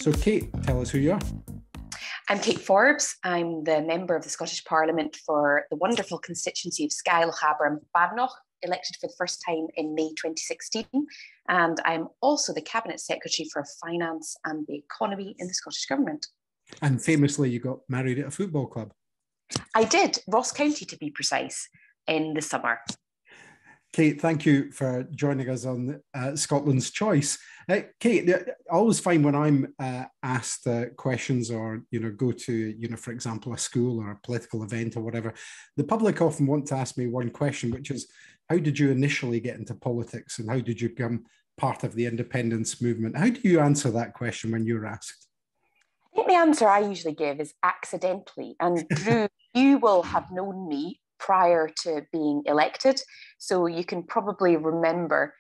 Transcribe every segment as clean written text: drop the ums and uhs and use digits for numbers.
So Kate, tell us who you are. I'm Kate Forbes. I'm the member of the Scottish Parliament for the wonderful constituency of Skye, Lochaber and Badenoch, elected for the first time in May 2016. And I'm also the Cabinet Secretary for Finance and the Economy in the Scottish Government. And famously, you got married at a football club. I did, Ross County to be precise, in the summer. Kate, thank you for joining us on Scotland's Choice. Kate, I always find when I'm asked questions or, go to, for example, a school or a political event or whatever, the public often want to ask me one question, which is, how did you initially get into politics and how did you become part of the independence movement? How do you answer that question when you're asked? I think the answer I usually give is accidentally. And Drew, you will have known me prior to being elected. So you can probably remember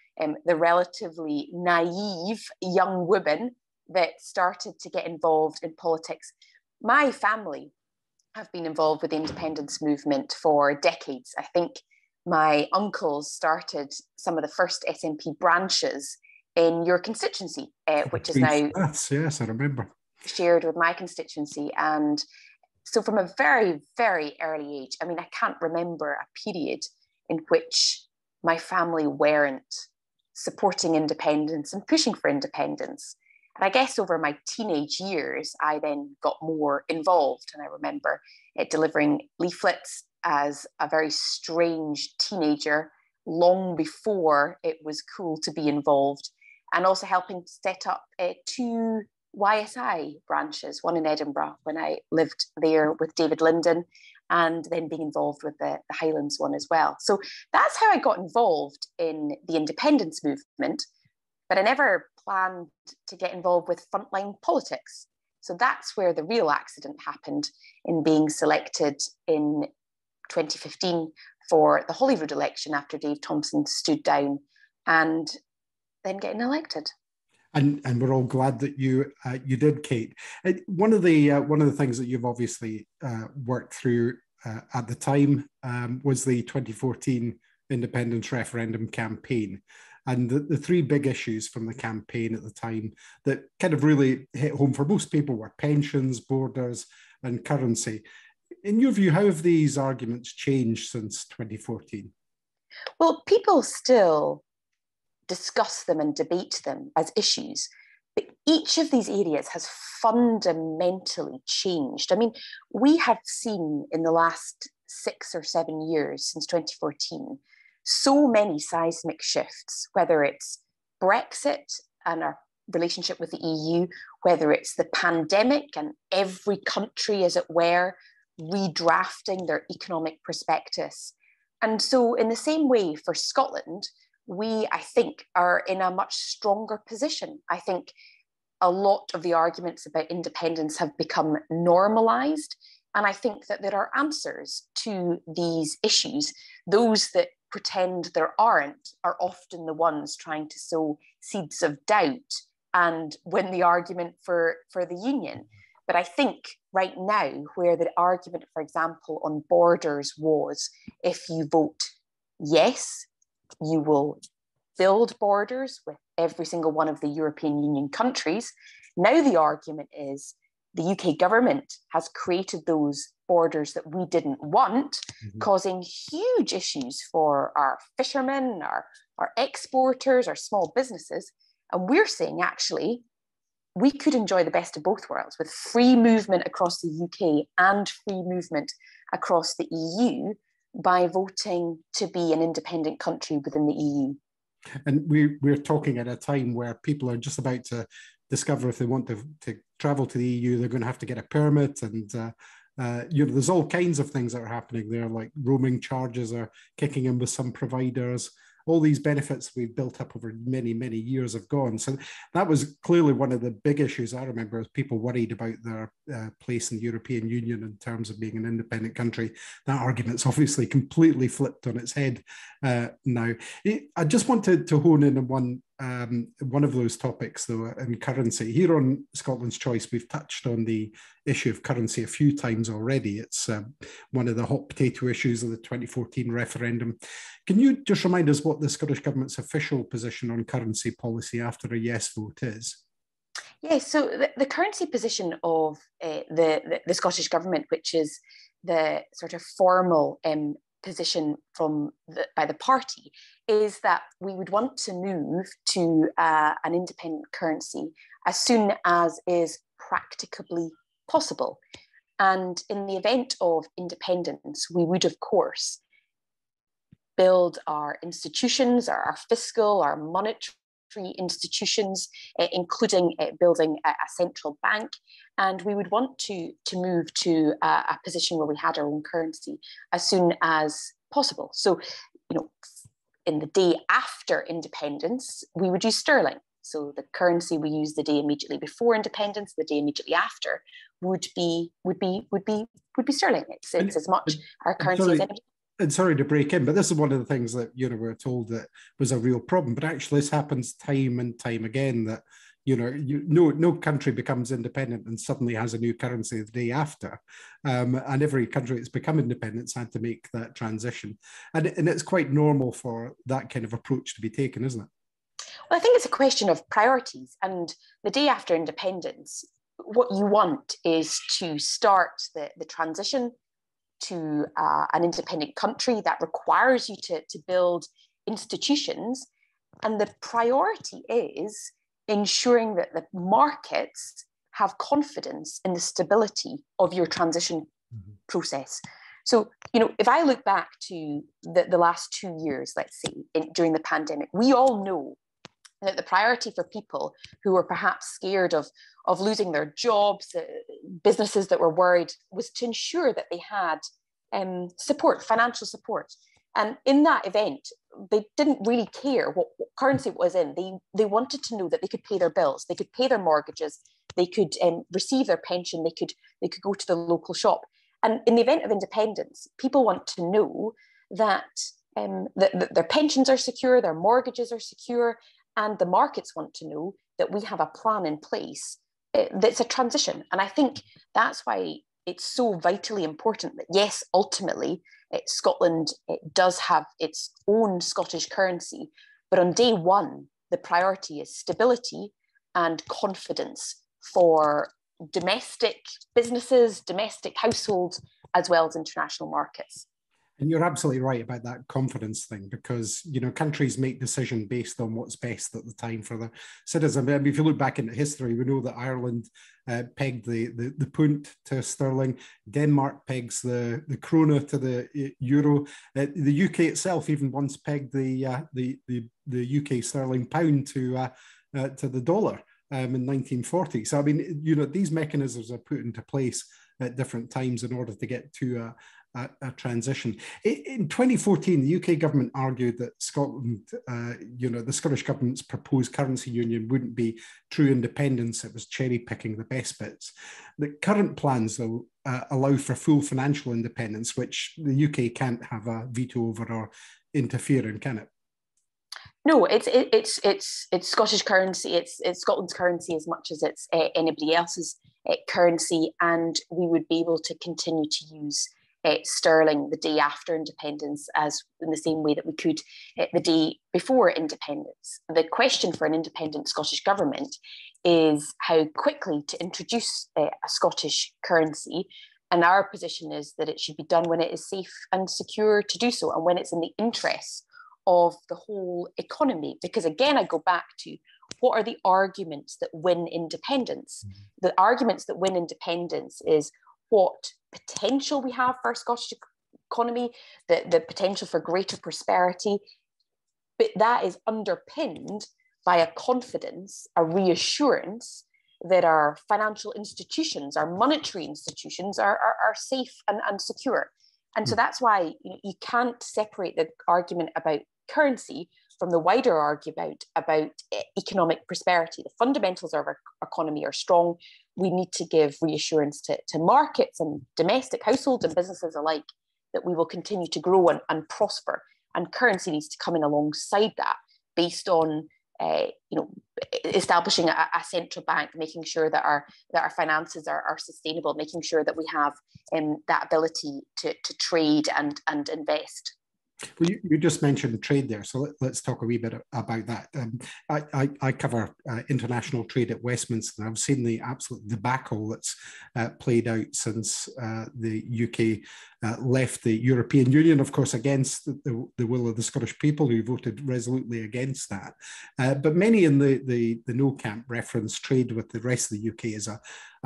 the relatively naive young woman that started to get involved in politics. My family have been involved with the independence movement for decades. I think my uncles started some of the first SNP branches in your constituency, which is now... Yes, I remember. ...shared with my constituency. And so from a very, very early age, I mean, I can't remember a period in which my family weren't supporting independence and pushing for independence. And I guess over my teenage years, I then got more involved. And I remember delivering leaflets as a very strange teenager, long before it was cool to be involved, and also helping set up two YSI branches, one in Edinburgh when I lived there with David Linden, and then being involved with the Highlands one as well. So that's how I got involved in the independence movement, but I never planned to get involved with frontline politics. So that's where the real accident happened, in being selected in 2015 for the Holyrood election after Dave Thompson stood down, and then getting elected. And we're all glad that you did, Kate. One of the things that you've obviously worked through at the time was the 2014 independence referendum campaign, and the three big issues from the campaign at the time that kind of really hit home for most people were pensions, borders, and currency. In your view, how have these arguments changed since 2014? Well, people still discuss them and debate them as issues, but each of these areas has fundamentally changed. I mean, we have seen in the last 6 or 7 years since 2014 so many seismic shifts, whether it's Brexit and our relationship with the EU, whether it's the pandemic and every country, as it were, redrafting their economic prospectus. And so in the same way for Scotland, we, I think, are in a much stronger position. I think a lot of the arguments about independence have become normalised. And I think that there are answers to these issues. Those that pretend there aren't are often the ones trying to sow seeds of doubt and win the argument for the union. But I think right now, where the argument, for example, on borders was, if you vote yes, you will build borders with every single one of the European Union countries. Now the argument is the UK government has created those borders that we didn't want, causing huge issues for our fishermen, our exporters, our small businesses. And we're saying, actually, we could enjoy the best of both worlds with free movement across the UK and free movement across the EU by voting to be an independent country within the EU. And we're talking at a time where people are just about to discover if they want to travel to the EU, they're going to have to get a permit. And, there's all kinds of things that are happening there, like roaming charges are kicking in with some providers. All these benefits we've built up over many, many years have gone. So that was clearly one of the big issues I remember, as people worried about their place in the European Union in terms of being an independent country. That argument's obviously completely flipped on its head now. I just wanted to hone in on one of those topics, though, in currency. Here on Scotland's Choice, we've touched on the issue of currency a few times already. It's one of the hot potato issues of the 2014 referendum. Can you just remind us what the Scottish Government's official position on currency policy after a yes vote is? Yeah, so the currency position of the Scottish Government, which is the sort of formal position by the party, is that we would want to move to an independent currency as soon as is practicably possible. And in the event of independence, we would, of course, build our institutions, our fiscal, our monetary institutions, including building a central bank. And we would want to move to a position where we had our own currency as soon as possible. So, in the day after independence, we would use sterling. So the currency we use the day immediately before independence, the day immediately after, would be sterling. It's as much our currency as anything. And sorry to break in, but this is one of the things that we were told that was a real problem. But actually, this happens time and time again. That no country becomes independent and suddenly has a new currency the day after, and every country that's become independent had to make that transition. And it's quite normal for that kind of approach to be taken, isn't it? Well, I think it's a question of priorities. And the day after independence, what you want is to start the transition to an independent country. That requires you to build institutions. And the priority is ensuring that the markets have confidence in the stability of your transition process. So, if I look back to the last 2 years, let's say, during the pandemic, we all know that the priority for people who were perhaps scared of losing their jobs, businesses that were worried, was to ensure that they had support, financial support. And in that event, they didn't really care what currency it was in. They wanted to know that they could pay their bills, they could pay their mortgages, they could receive their pension, they could go to the local shop. And in the event of independence, people want to know that their pensions are secure, their mortgages are secure, and the markets want to know that we have a plan in place that's a transition. And I think that's why it's so vitally important that, yes, ultimately, Scotland does have its own Scottish currency, but on day one, the priority is stability and confidence for domestic businesses, domestic households, as well as international markets. And you're absolutely right about that confidence thing, because countries make decisions based on what's best at the time for their citizens. I mean, if you look back into history, we know that Ireland pegged the punt to sterling, Denmark pegs the krona to the euro, the UK itself even once pegged the UK sterling pound to the dollar in 1940. So I mean, these mechanisms are put into place at different times in order to get to a transition. In 2014, the UK government argued that Scotland, the Scottish government's proposed currency union wouldn't be true independence. It was cherry picking the best bits. The current plans, though, allow for full financial independence, which the UK can't have a veto over or interfere in, can it? No, it's Scottish currency. It's Scotland's currency as much as it's anybody else's currency, and we would be able to continue to use sterling the day after independence, as in the same way that we could the day before independence. The question for an independent Scottish government is how quickly to introduce a Scottish currency. And our position is that it should be done when it is safe and secure to do so, and when it's in the interests of the whole economy. Because again, I go back to, what are the arguments that win independence? Mm-hmm. The arguments that win independence is what potential we have for our Scottish economy, the potential for greater prosperity, but that is underpinned by a confidence, a reassurance that our financial institutions, our monetary institutions are safe and secure. And so that's why you can't separate the argument about currency from the wider argument about economic prosperity. The fundamentals of our economy are strong. We need to give reassurance to markets and domestic households and businesses alike that we will continue to grow and prosper. And currency needs to come in alongside that, based on establishing a central bank, making sure that our finances are sustainable, making sure that we have that ability to trade and invest. Well, you just mentioned trade there, so let's talk a wee bit about that. I cover international trade at Westminster, and I've seen the absolute debacle that's played out since the UK left the European Union, of course, against the will of the Scottish people, who voted resolutely against that. But many in the no camp reference trade with the rest of the UK as a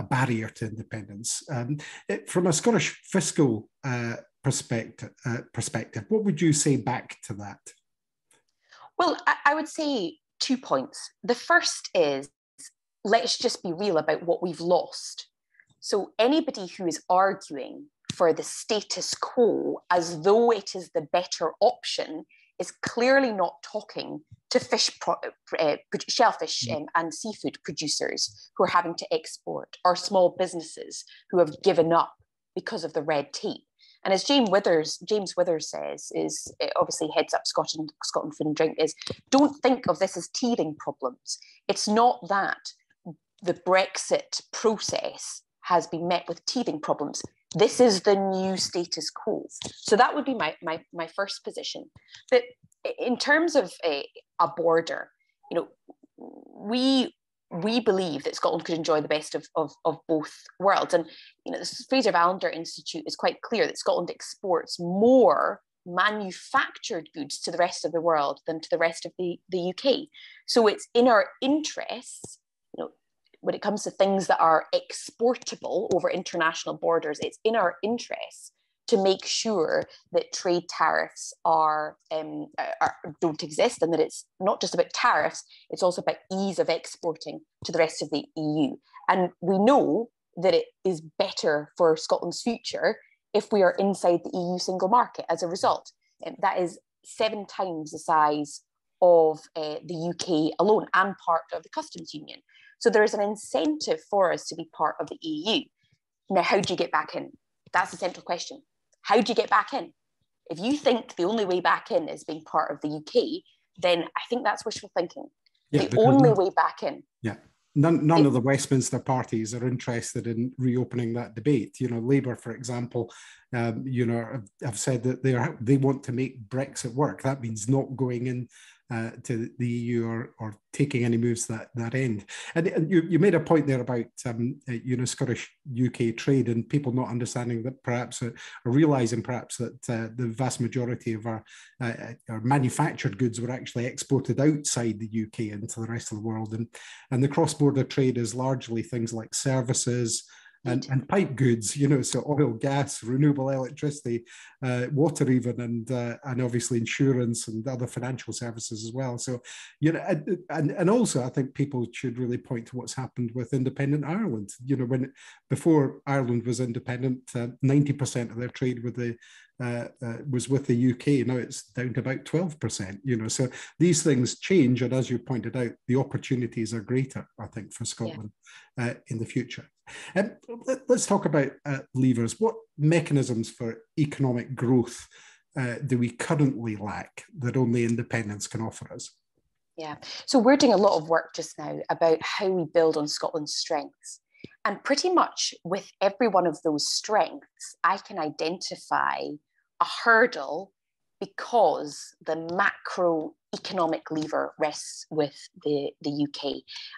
barrier to independence. From a Scottish fiscal perspective, what would you say back to that? Well, I would say 2 points. The first is, let's just be real about what we've lost. So anybody who is arguing for the status quo as though it is the better option is clearly not talking to shellfish and seafood producers who are having to export, or small businesses who have given up because of the red tape. And as James Withers says, is obviously heads up Scotland Food and Drink, is don't think of this as teething problems. It's not that the Brexit process has been met with teething problems. This is the new status quo. So that would be my first position. But in terms of a border, we believe that Scotland could enjoy the best of both worlds. And the Fraser Allender Institute is quite clear that Scotland exports more manufactured goods to the rest of the world than to the rest of the UK. So it's in our interests, when it comes to things that are exportable over international borders, it's in our interests to make sure that trade tariffs don't exist, and that it's not just about tariffs, it's also about ease of exporting to the rest of the EU. And we know that it is better for Scotland's future if we are inside the EU single market as a result. And that is 7 times the size of the UK alone, and part of the customs union. So there is an incentive for us to be part of the EU. Now, how do you get back in? That's the central question. How do you get back in? If you think the only way back in is being part of the UK, then I think that's wishful thinking. Yeah, the only way back in. Yeah. None of the Westminster parties are interested in reopening that debate. Labour, for example, have said that they want to make Brexit work. That means not going in to the EU or taking any moves that end. And you made a point there about Scottish UK trade, and people not understanding that, perhaps, or realising perhaps that the vast majority of our manufactured goods were actually exported outside the UK into the rest of the world, and the cross-border trade is largely things like services and pipe goods, so oil, gas, renewable electricity, water even, and obviously insurance and other financial services as well. So, and also I think people should really point to what's happened with independent Ireland. Before Ireland was independent, 90% of their trade was with the UK. Now it's down to about 12%. So these things change, and as you pointed out, the opportunities are greater, I think, for Scotland in the future. Let's talk about levers. What mechanisms for economic growth do we currently lack that only independence can offer us? Yeah, so we're doing a lot of work just now about how we build on Scotland's strengths. And pretty much with every one of those strengths, I can identify a hurdle because the macroeconomic lever rests with the UK.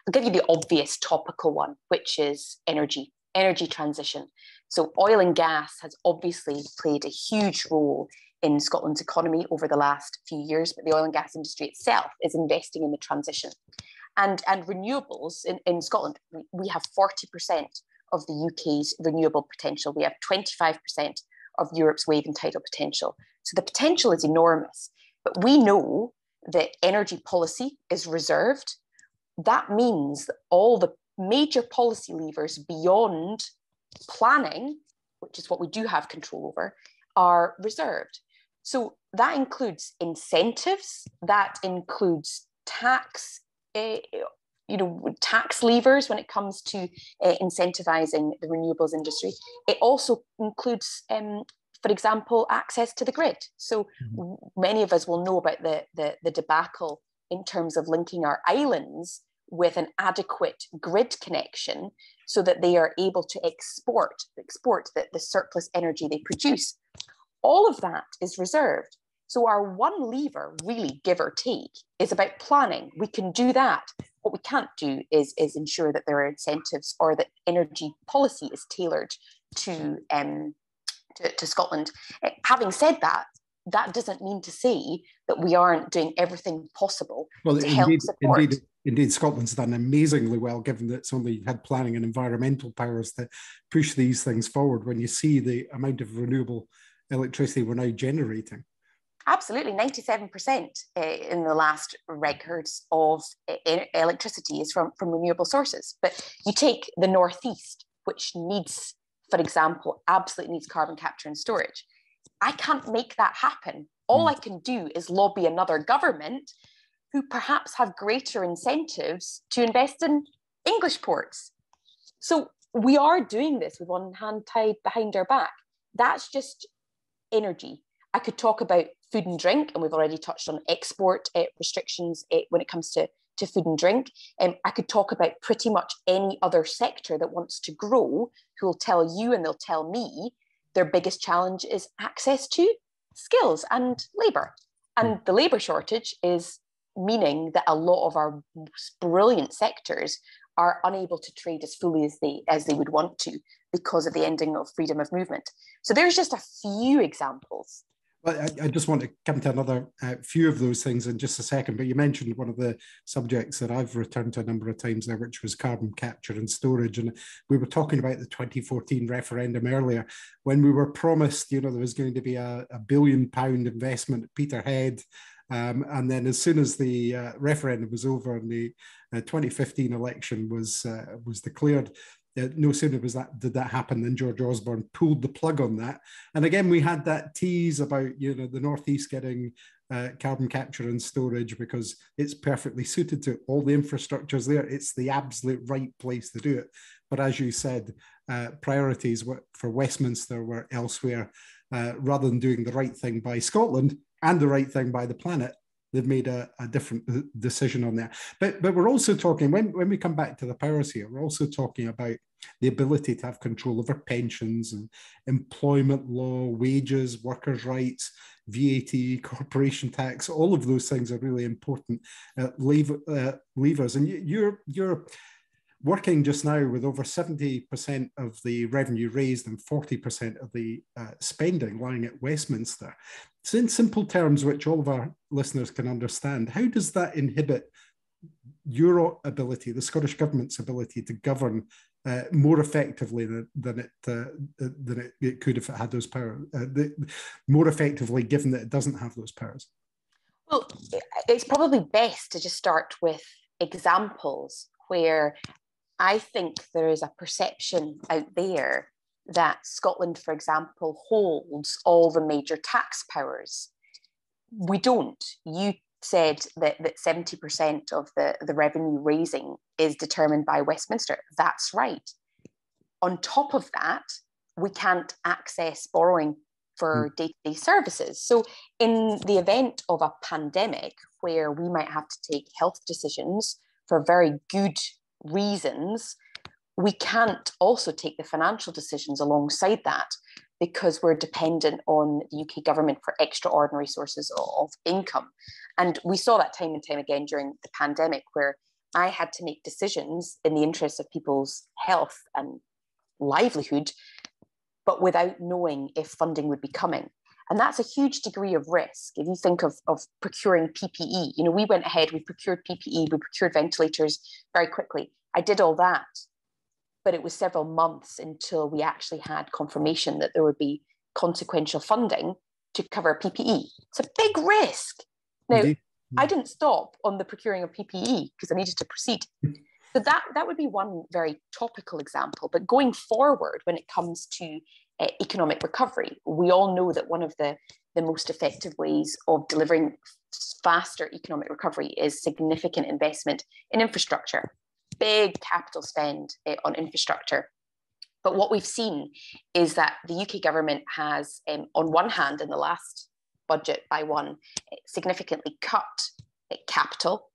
I'll give you the obvious topical one, which is energy transition. So oil and gas has obviously played a huge role in Scotland's economy over the last few years, but the oil and gas industry itself is investing in the transition. And renewables in Scotland, we have 40% of the UK's renewable potential. We have 25% of Europe's wave and tidal potential. So the potential is enormous. But we know that energy policy is reserved. That means that all the major policy levers beyond planning, which is what we do have control over, are reserved. So that includes incentives, that includes tax levers when it comes to incentivizing the renewables industry. It also includes, for example, access to the grid. So many of us will know about the debacle in terms of linking our islands with an adequate grid connection so that they are able to export the surplus energy they produce. All of that is reserved. So our one lever, really, give or take, is about planning. We can do that. What we can't do is ensure that there are incentives or that energy policy is tailored to Scotland. Having said that, that doesn't mean to say that we aren't doing everything possible to help support. Indeed, Scotland's done amazingly well, given that it's only had planning and environmental powers to push these things forward. When you see the amount of renewable electricity we're now generating. Absolutely, 97% in the last records of electricity is from renewable sources. But you take the Northeast, which needs, for example, absolutely needs carbon capture and storage. I can't make that happen. All I can do is lobby another government who perhaps have greater incentives to invest in English ports. So we are doing this with one hand tied behind our back. That's just energy. I could talk about food and drink, and we've already touched on export restrictions when it comes to food and drink. I could talk about pretty much any other sector that wants to grow, who will tell you and they'll tell me their biggest challenge is access to skills and labour. And the labour shortage is meaning that a lot of our most brilliant sectors are unable to trade as fully as they would want to because of the ending of freedom of movement. So there's just a few examples. Well, I just want to come to another few of those things in just a second, but you mentioned one of the subjects that I've returned to a number of times now, which was carbon capture and storage. And we were talking about the 2014 referendum earlier, when we were promised, there was going to be a £1 billion investment at Peterhead. And then as soon as the referendum was over and the 2015 election was declared, no sooner did that happen than George Osborne pulled the plug on that. And again, we had that tease about the Northeast getting carbon capture and storage because it's perfectly suited to all the infrastructure's there. It's the absolute right place to do it. But as you said, priorities for Westminster were elsewhere. Rather than doing the right thing by Scotland and the right thing by the planet, they've made a different decision on that. But we're also talking, when we come back to the powers here, we're also talking about the ability to have control over pensions and employment law, wages, workers' rights, VAT, corporation tax. All of those things are really important levers. And you're working just now with over 70% of the revenue raised and 40% of the spending lying at Westminster. So in simple terms, which all of our listeners can understand, how does that inhibit your ability, the Scottish Government's ability to govern more effectively than it could if it had those powers, more effectively given that it doesn't have those powers? Well, it's probably best to just start with examples where I think there is a perception out there that Scotland, for example, holds all the major tax powers. We don't. You said that 70% of the revenue raising is determined by Westminster. That's right. On top of that, we can't access borrowing for day-to-day services. So in the event of a pandemic where we might have to take health decisions for very good reasons, we can't also take the financial decisions alongside that because we're dependent on the UK government for extraordinary sources of income. And we saw that time and time again during the pandemic, where I had to make decisions in the interest of people's health and livelihood, but without knowing if funding would be coming. And that's a huge degree of risk. If you think of procuring PPE, we went ahead, we procured PPE, we procured ventilators very quickly. I did all that, but it was several months until we actually had confirmation that there would be consequential funding to cover PPE. It's a big risk. Now, I didn't stop on the procuring of PPE because I needed to proceed. So that would be one very topical example. But going forward, when it comes to economic recovery, we all know that one of the most effective ways of delivering faster economic recovery is significant investment in infrastructure, big capital spend on infrastructure. But what we've seen is that the UK government has, on one hand, in the last budget by one, significantly cut capital,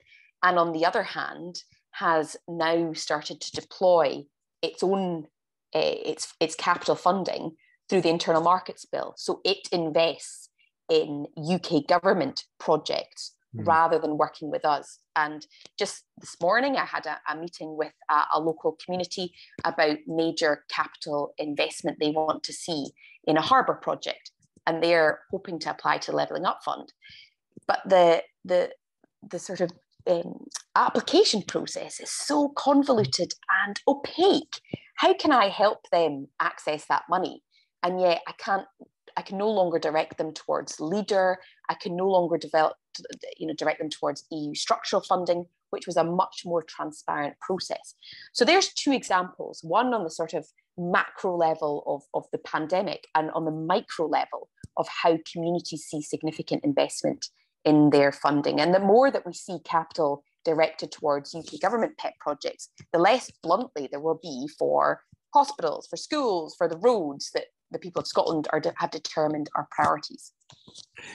and on the other hand, has now started to deploy its own its capital funding through the Internal Markets Bill. So it invests in UK government projects rather than working with us. And just this morning, I had a meeting with a local community about major capital investment they want to see in a harbour project, and they're hoping to apply to the Levelling Up Fund. But the sort of application process is so convoluted and opaque. How can I help them access that money? And yet I can no longer direct them towards LEADER. I can no longer direct them towards EU structural funding, which was a much more transparent process. So there's two examples, one on the sort of macro level of the pandemic, and on the micro level of how communities see significant investment in their funding. And the more that we see capital directed towards UK government pet projects, the less bluntly there will be for hospitals, for schools, for the roads that the people of Scotland have determined are priorities.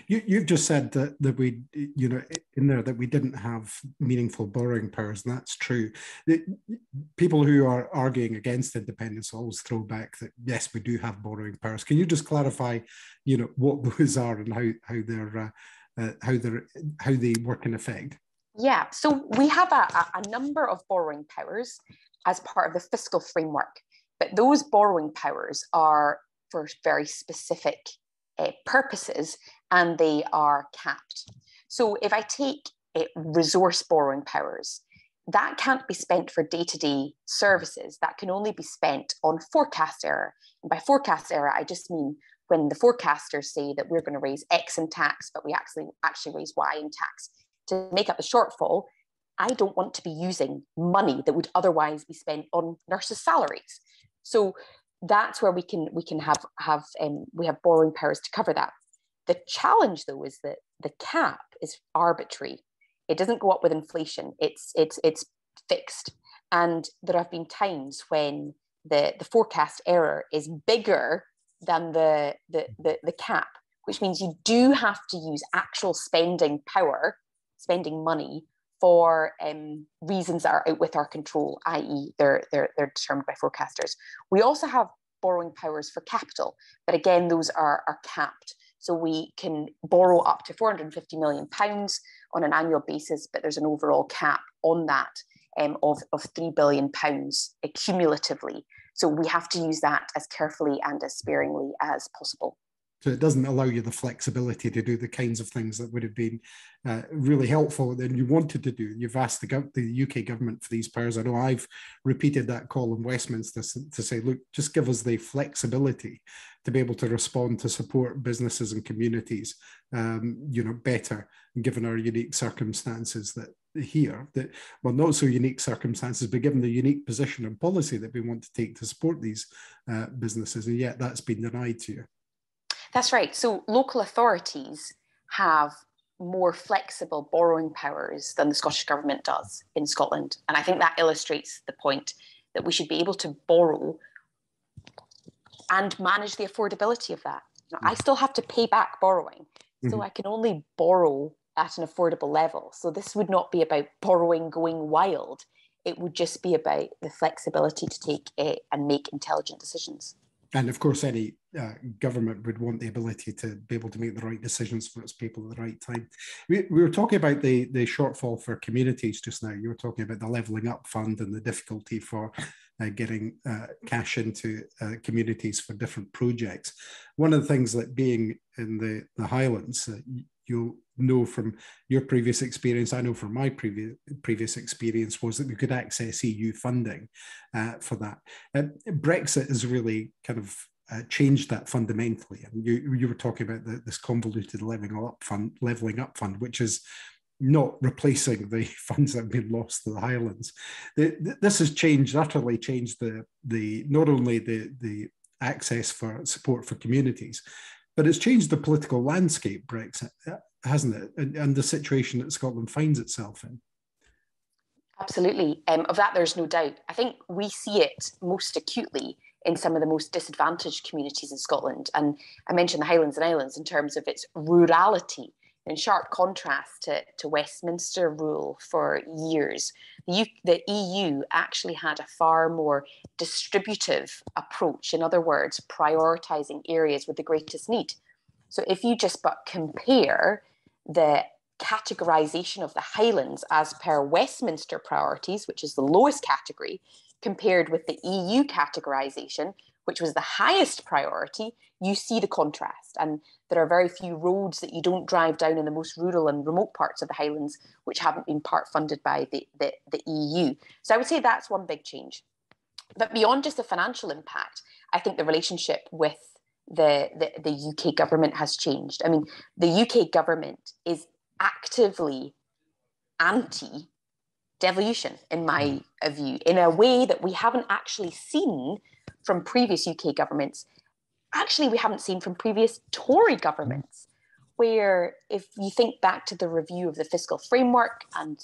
You've just said that we, in there that we didn't have meaningful borrowing powers, and that's true. People who are arguing against independence always throw back that yes, we do have borrowing powers. Can you just clarify, what those are and how they work in effect? Yeah, so we have a number of borrowing powers as part of the fiscal framework, but those borrowing powers are for very specific purposes, and they are capped. So if I take resource borrowing powers, that can't be spent for day-to-day services. That can only be spent on forecast error. And by forecast error, I just mean when the forecasters say that we're going to raise X in tax, but we actually raise Y in tax. To make up the shortfall, I don't want to be using money that would otherwise be spent on nurses' salaries. So that's where we have borrowing powers to cover that. The challenge, though, is that the cap is arbitrary. It doesn't go up with inflation. It's fixed, and there have been times when the forecast error is bigger than the cap, which means you do have to use actual spending money for reasons that are out with our control, i.e. they're determined by forecasters. We also have borrowing powers for capital, but again, those are capped. So we can borrow up to £450 million on an annual basis, but there's an overall cap on that of £3 billion cumulatively. So we have to use that as carefully and as sparingly as possible. So it doesn't allow you the flexibility to do the kinds of things that would have been really helpful and you wanted to do. You've asked the UK government for these powers. I know I've repeated that call in Westminster to say, look, just give us the flexibility to be able to respond to support businesses and communities, better, given our unique circumstances not so unique circumstances, but given the unique position and policy that we want to take to support these businesses, and yet that's been denied to you. That's right. So local authorities have more flexible borrowing powers than the Scottish Government does in Scotland. And I think that illustrates the point that we should be able to borrow and manage the affordability of that. I still have to pay back borrowing, so I can only borrow at an affordable level. So this would not be about borrowing going wild. It would just be about the flexibility to take and make intelligent decisions. And of course, any government would want the ability to be able to make the right decisions for its people at the right time. We were talking about the shortfall for communities just now. You were talking about the Levelling Up Fund and the difficulty for getting cash into communities for different projects. One of the things that being in the Highlands, you'll know from your previous experience, I know from my previous experience, was that we could access EU funding for that. Brexit has really kind of changed that fundamentally. And you were talking about this convoluted Levelling Up Fund, which is not replacing the funds that have been lost to the Highlands. This has utterly changed not only the access for support for communities, but it's changed the political landscape, Brexit, hasn't it? And the situation that Scotland finds itself in. Absolutely. Of that, there's no doubt. I think we see it most acutely in some of the most disadvantaged communities in Scotland. And I mentioned the Highlands and Islands in terms of its rurality, in sharp contrast to Westminster rule for years. The EU actually had a far more distributive approach, in other words, prioritising areas with the greatest need. So if you just but compare the categorisation of the Highlands as per Westminster priorities, which is the lowest category, compared with the EU categorisation, which was the highest priority, you see the contrast. And there are very few roads that you don't drive down in the most rural and remote parts of the Highlands which haven't been part funded by the EU. So I would say that's one big change. But beyond just the financial impact, I think the relationship with the UK government has changed. I mean, the UK government is actively anti-devolution, in my view, in a way that we haven't actually seen from previous UK governments. Actually, we haven't seen from previous Tory governments, where if you think back to the review of the fiscal framework, and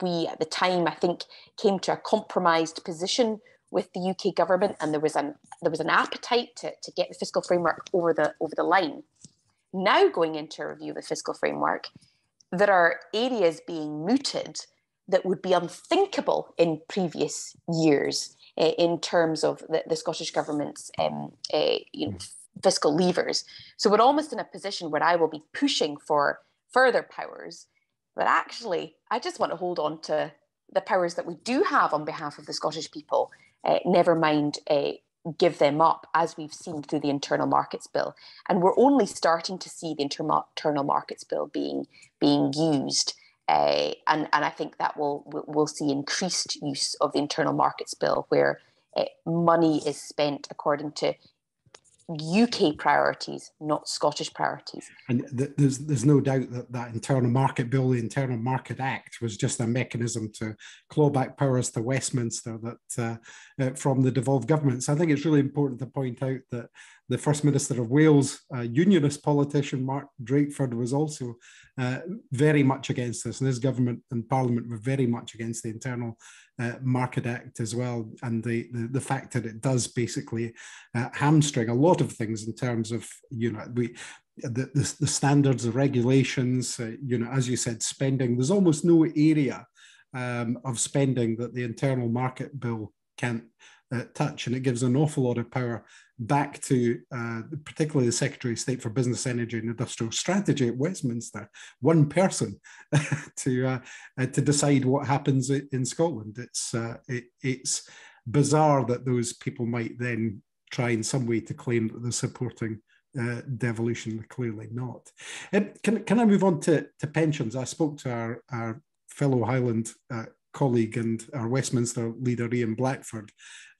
we at the time, I think, came to a compromised position with the UK government, and there was an appetite to get the fiscal framework over the line. Now going into a review of the fiscal framework, there are areas being mooted that would be unthinkable in previous years in terms of the Scottish Government's fiscal levers. So we're almost in a position where I will be pushing for further powers, but actually I just want to hold on to the powers that we do have on behalf of the Scottish people, never mind give them up, as we've seen through the Internal Markets Bill. And we're only starting to see the Internal Markets Bill being used. And I think that we'll see increased use of the Internal Markets Bill, where money is spent according to UK priorities, not Scottish priorities. And there's no doubt that Internal Market Bill, the Internal Market Act, was just a mechanism to claw back powers to Westminster that from the devolved governments. I think it's really important to point out that the First Minister of Wales, a unionist politician, Mark Drakeford, was also very much against this, and his government and Parliament were very much against the Internal Market Act as well, and the fact that it does basically hamstring a lot of things in terms of the standards, the regulations, as you said, spending. There's almost no area of spending that the Internal Market Bill can't touch, and it gives an awful lot of power back to particularly the Secretary of State for Business, Energy and Industrial Strategy at Westminster, one person to decide what happens in Scotland. It's bizarre that those people might then try in some way to claim that they're supporting devolution. They're clearly not. Can I move on to pensions? I spoke to our fellow Highland colleague and our Westminster leader, Ian Blackford,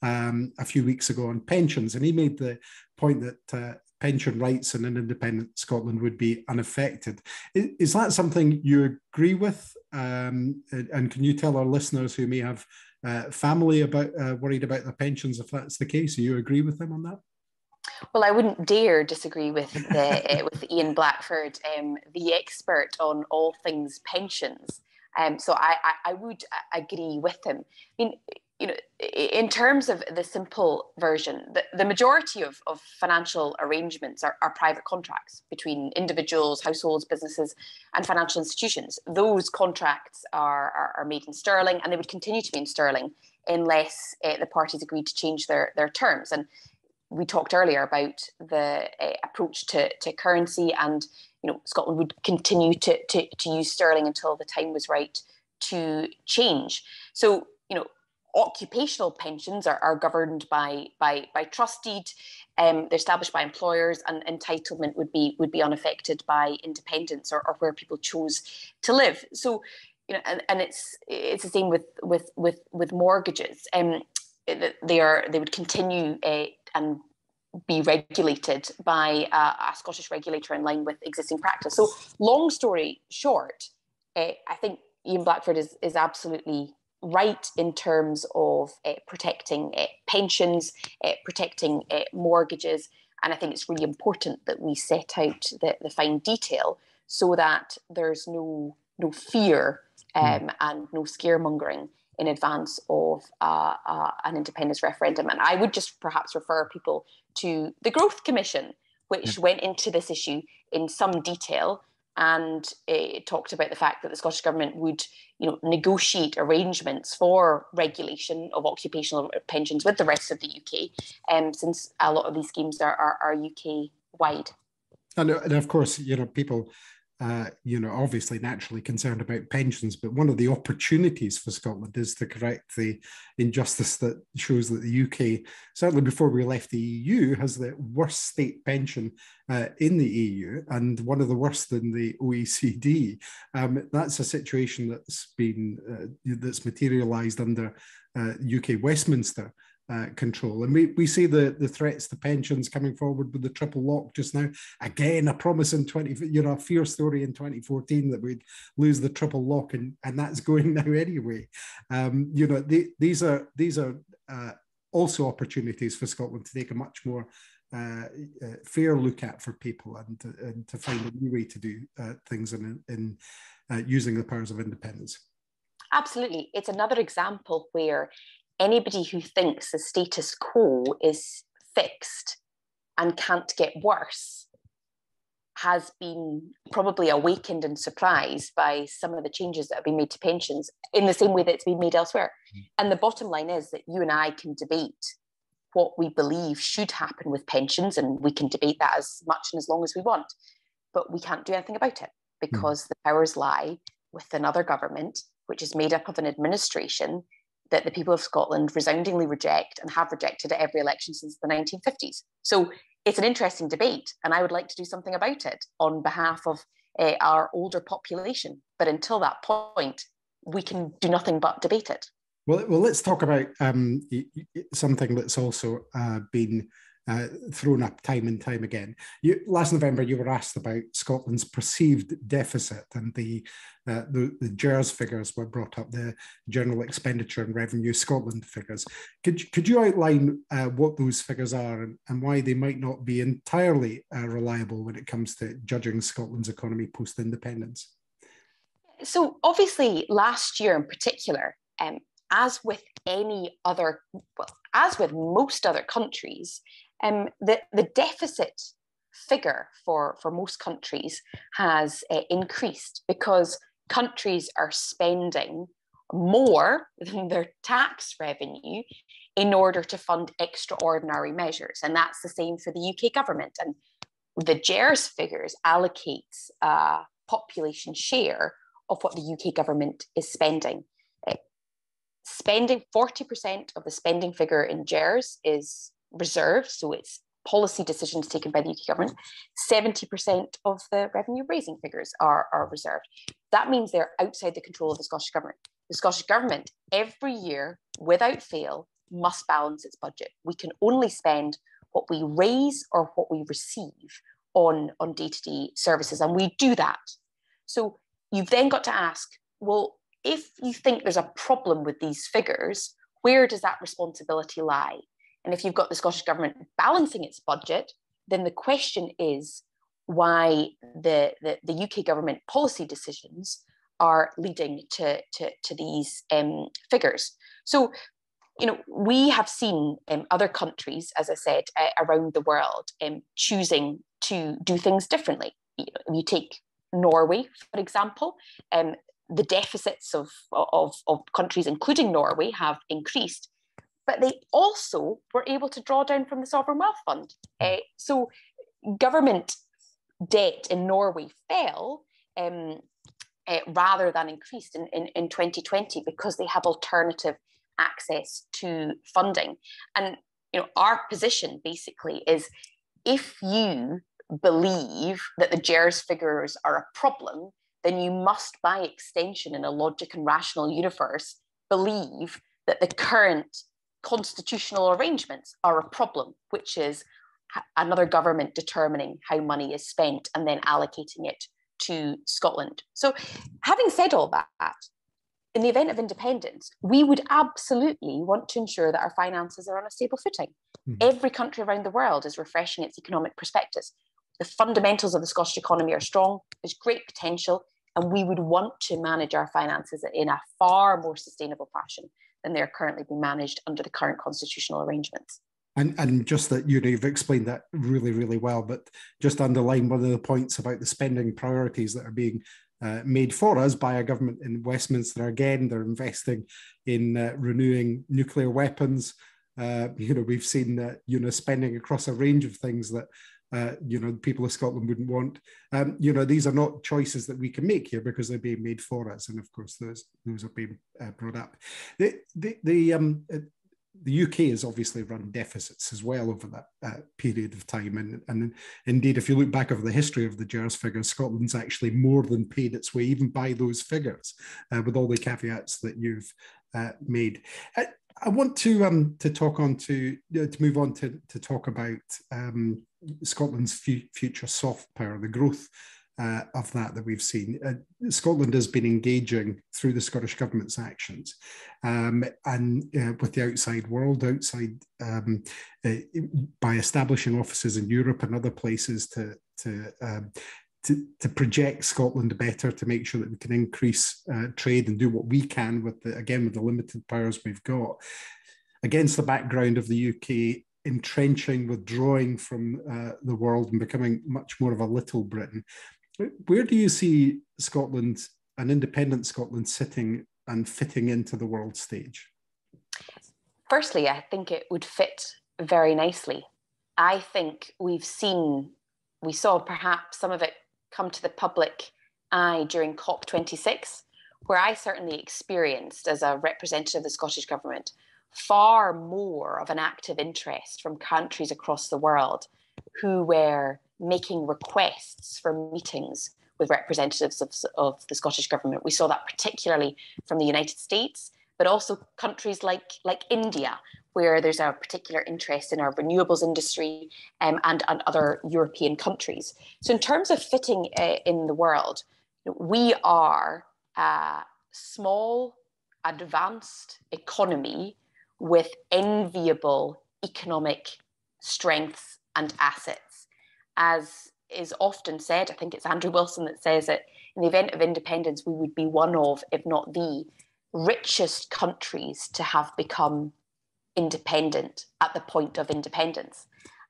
a few weeks ago on pensions, and he made the point that pension rights in an independent Scotland would be unaffected. Is that something you agree with? And can you tell our listeners who may have family about worried about their pensions, if that's the case? Do you agree with them on that? Well, I wouldn't dare disagree with with Ian Blackford, the expert on all things pensions. So I would agree with him. I mean, in terms of the simple version, the majority of financial arrangements are private contracts between individuals, households, businesses, and financial institutions. Those contracts are made in sterling, and they would continue to be in sterling unless the parties agreed to change their terms. And we talked earlier about the approach to currency, and Scotland would continue to use sterling until the time was right to change. So occupational pensions are governed by trust deed. They're established by employers, and entitlement would be unaffected by independence or where people chose to live. So and it's the same with mortgages. They would continue and be regulated by a Scottish regulator in line with existing practice. So long story short, I think Ian Blackford is absolutely right in terms of protecting pensions, protecting mortgages. And I think it's really important that we set out the fine detail so that there's no fear and no scaremongering in advance of an independence referendum. And I would just perhaps refer people to the Growth Commission, which went into this issue in some detail, and it talked about the fact that the Scottish Government would negotiate arrangements for regulation of occupational pensions with the rest of the UK, since a lot of these schemes are UK-wide. And of course, people, obviously naturally concerned about pensions, but one of the opportunities for Scotland is to correct the injustice that shows that the UK, certainly before we left the EU, has the worst state pension in the EU and one of the worst in the OECD. That's a situation that's materialised under UK Westminster control. And we see the threats to pensions coming forward with the triple lock just now. Again, a promise in a fear story in 2014 that we'd lose the triple lock, and that's going now anyway. These are also opportunities for Scotland to take a much more fair look at for people and to find a new way to do things in using the powers of independence. Absolutely. It's another example where anybody who thinks the status quo is fixed and can't get worse has been probably awakened and surprised by some of the changes that have been made to pensions in the same way that it's been made elsewhere. And the bottom line is that you and I can debate what we believe should happen with pensions, and we can debate that as much and as long as we want, but we can't do anything about it because the powers lie with another government, which is made up of an administration that the people of Scotland resoundingly reject and have rejected at every election since the 1950s. So it's an interesting debate, and I would like to do something about it on behalf of our older population. But until that point, we can do nothing but debate it. Well, let's talk about something that's also been thrown up time and time again. Last November, you were asked about Scotland's perceived deficit, and the GERS figures were brought up, the General Expenditure and Revenue Scotland figures. Could you outline what those figures are and why they might not be entirely reliable when it comes to judging Scotland's economy post-independence? So obviously, last year in particular, as with most other countries, the deficit figure for most countries has increased because countries are spending more than their tax revenue in order to fund extraordinary measures. And that's the same for the UK government. And the GERS figures allocates a population share of what the UK government is spending. Spending 40% of the spending figure in GERS is reserved, so it's policy decisions taken by the UK government. 70% of the revenue raising figures are reserved. That means they're outside the control of the Scottish government. The Scottish government, every year, without fail, must balance its budget. We can only spend what we raise or what we receive on day-to-day services, and we do that. So you've then got to ask, well, if you think there's a problem with these figures, where does that responsibility lie? And if you've got the Scottish government balancing its budget, then the question is why the UK government policy decisions are leading to these figures. So, we have seen other countries, as I said, around the world choosing to do things differently. You take Norway, for example. The deficits of countries, including Norway, have increased, but they also were able to draw down from the Sovereign Wealth Fund. So government debt in Norway fell rather than increased in 2020 because they have alternative access to funding. And our position basically is, if you believe that the GERS figures are a problem, then you must, by extension, in a logic and rational universe, believe that the current constitutional arrangements are a problem, which is another government determining how money is spent and then allocating it to Scotland. So, having said all that, in the event of independence, we would absolutely want to ensure that our finances are on a stable footing. Every country around the world is refreshing its economic prospectus. The fundamentals of the Scottish economy are strong, there's great potential, and we would want to manage our finances in a far more sustainable fashion than they're currently being managed under the current constitutional arrangements. And just that, you've explained that really, really well, but just underline one of the points about the spending priorities that are being made for us by a government in Westminster. Again, they're investing in renewing nuclear weapons. We've seen spending across a range of things that people of Scotland wouldn't want. These are not choices that we can make here because they're being made for us. And of course, those have been brought up. The UK has obviously run deficits as well over that period of time. And indeed, if you look back over the history of the GERS figures, Scotland's actually more than paid its way, even by those figures, with all the caveats that you've made. I want to move on to talk about Scotland's future soft power, the growth of that we've seen. Scotland has been engaging through the Scottish Government's actions and with the outside world, by establishing offices in Europe and other places to project Scotland better, to make sure that we can increase trade and do what we can with the limited powers we've got, against the background of the UK entrenching, withdrawing from the world and becoming much more of a little Britain. Where do you see Scotland, an independent Scotland, sitting and fitting into the world stage? Firstly, I think it would fit very nicely. I think we saw perhaps some of it come to the public eye during COP26, where I certainly experienced, as a representative of the Scottish Government, far more of an active interest from countries across the world who were making requests for meetings with representatives of the Scottish Government. We saw that particularly from the United States, but also countries like India, where there's a particular interest in our renewables industry and other European countries. So in terms of fitting in the world, we are a small, advanced economy with enviable economic strengths and assets. As is often said, I think it's Andrew Wilson that says it, in the event of independence, we would be one of, if not the richest countries to have become independent at the point of independence.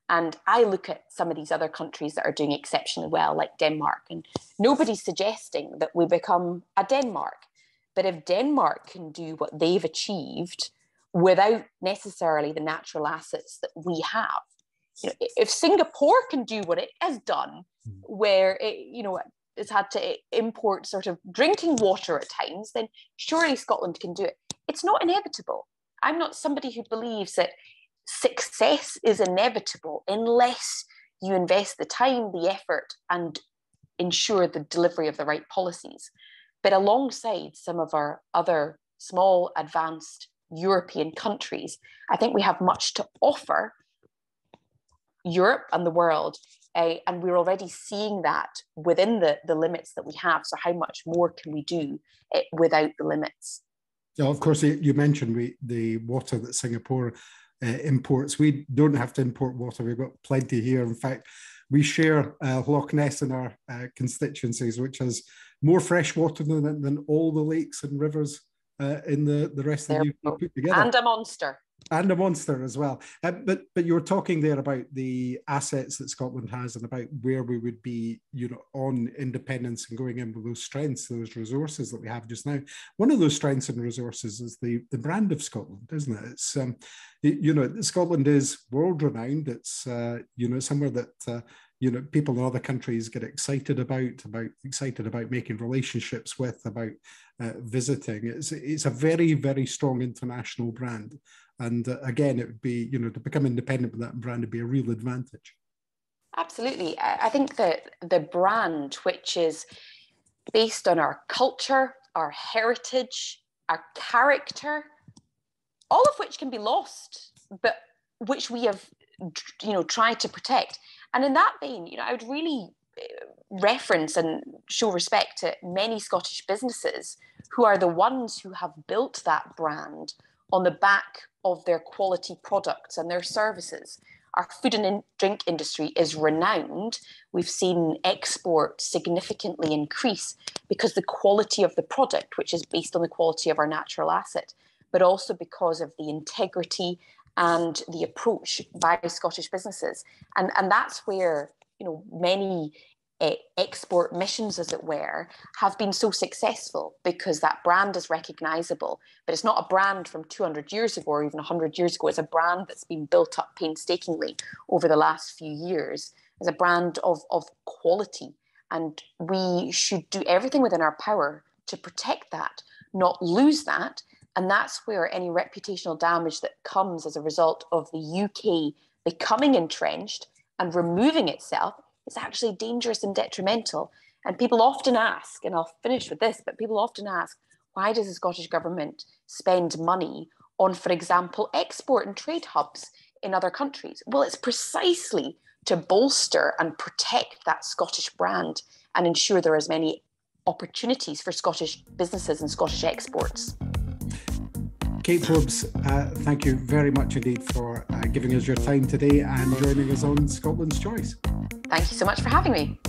And I look at some of these other countries that are doing exceptionally well, like Denmark, and nobody's suggesting that we become a Denmark. But if Denmark can do what they've achieved without necessarily the natural assets that we have, if Singapore can do what it has done, where it's had to import sort of drinking water at times, then surely Scotland can do it. It's not inevitable. I'm not somebody who believes that success is inevitable unless you invest the time, the effort, and ensure the delivery of the right policies. But alongside some of our other small, advanced European countries, I think we have much to offer Europe and the world, and we're already seeing that within the limits that we have. So how much more can we do without the limits? Yeah, of course, you mentioned the water that Singapore imports. We don't have to import water. We've got plenty here. In fact, we share Loch Ness in our constituencies, which has more fresh water than all the lakes and rivers in the rest of the UK put together. And a monster. And a monster as well. But you were talking there about the assets that Scotland has and about where we would be, on independence and going in with those strengths, those resources that we have just now. One of those strengths and resources is the brand of Scotland, isn't it? It's Scotland is world renowned. It's somewhere that people in other countries get excited about making relationships with, about visiting. It's a very, very strong international brand. And again, it would be, to become independent with that brand would be a real advantage. Absolutely. I think that the brand, which is based on our culture, our heritage, our character, all of which can be lost, but which we have, tried to protect. And in that vein, I would really reference and show respect to many Scottish businesses who are the ones who have built that brand on the back of their quality products and their services. Our food and drink industry is renowned. We've seen exports significantly increase because the quality of the product, which is based on the quality of our natural asset, but also because of the integrity and the approach by Scottish businesses. And that's where, many export missions, as it were, have been so successful, because that brand is recognizable. But it's not a brand from 200 years ago or even 100 years ago. It's a brand that's been built up painstakingly over the last few years. as a brand of quality. And we should do everything within our power to protect that, not lose that. And that's where any reputational damage that comes as a result of the UK becoming entrenched and removing itself is actually dangerous and detrimental. And people often ask, and I'll finish with this, but people often ask, why does the Scottish Government spend money on, for example, export and trade hubs in other countries? Well, it's precisely to bolster and protect that Scottish brand and ensure there are as many opportunities for Scottish businesses and Scottish exports. Kate Forbes, thank you very much indeed for giving us your time today and joining us on Scotland's Choice. Thank you so much for having me.